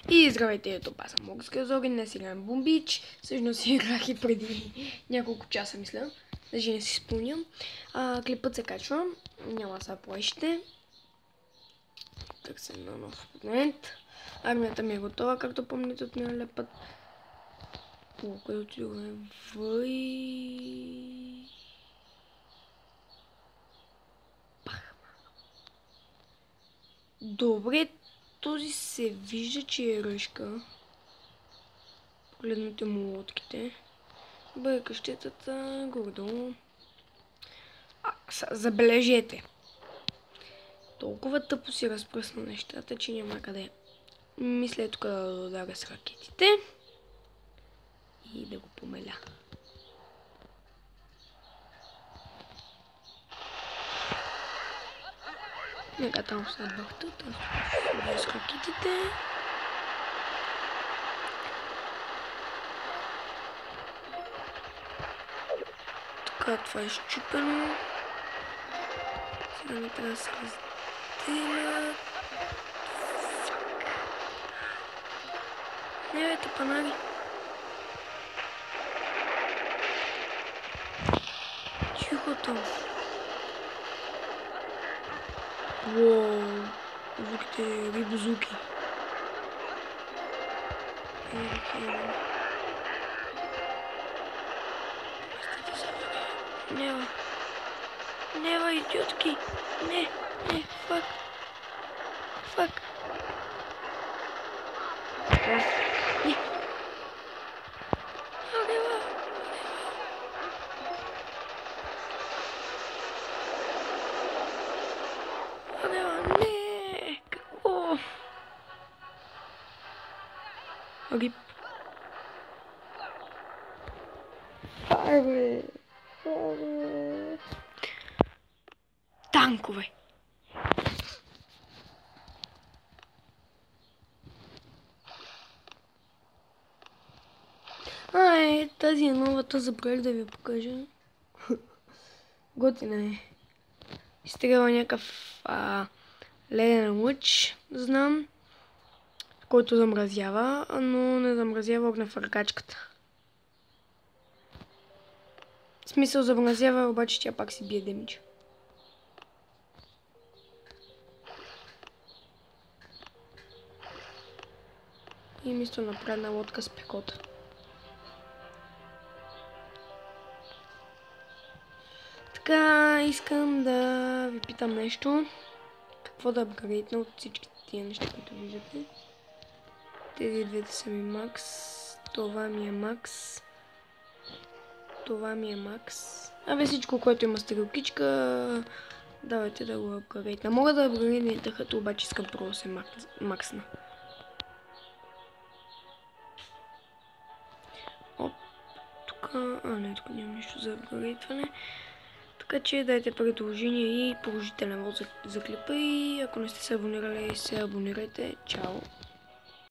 И здравейте, ето аз съм Българския Зори, днес играем Бумбич. Всъщност си играх и преди няколко часа, мисля. Даже не си спомням. Клипът се качва, няма да се плашите. Търся на нов момент. Армията ми е готова, както помните от миналия път. Къде отидохме? Добре, този се вижда, че е ръжка. Погледнете му лодките. Бъде къщетата, горе-долу. Забележете. Толкова тъпо си разпръсна нещата, че няма къде. Мисля тук да ударя с ракетите. И да го помеля. Нека там се бахтат. Аз с ракетите. Така, това е щупено. Сега не трябва да се разделят. Не бе, тъпанари. Тихо там. Уоу. Звуките рибозвуки. Нева. Нева, идиотки. Не, фак. Фак. Не. Нева. Нева, не. Какво? Рип. Фарбе. Танкове. Тази е новата, забравих да ви покажа. Готина е. Изстрела някакъв леден лъч, знам, който замразява, но не замразява огнефъркачката. В смисъл замразява, обаче тя пак си бие демидж. И мисля напредна лодка с пехота. Така, искам да ви питам нещо. Какво да апгрейдна от всички тия неща, които виждате. Тези двете са ми макс. Това ми е макс. Това ми е макс. Всичко, което има стрелкичка, давайте да го апгрейдна. Мога да апгрейдна тъхато, обаче искам първо да се максна. Оп, тук... не, тук няма нищо за апгрейдване. Така че дайте предложение и положителен вот за клипа и ако не сте се абонирали, се абонирайте. Чао!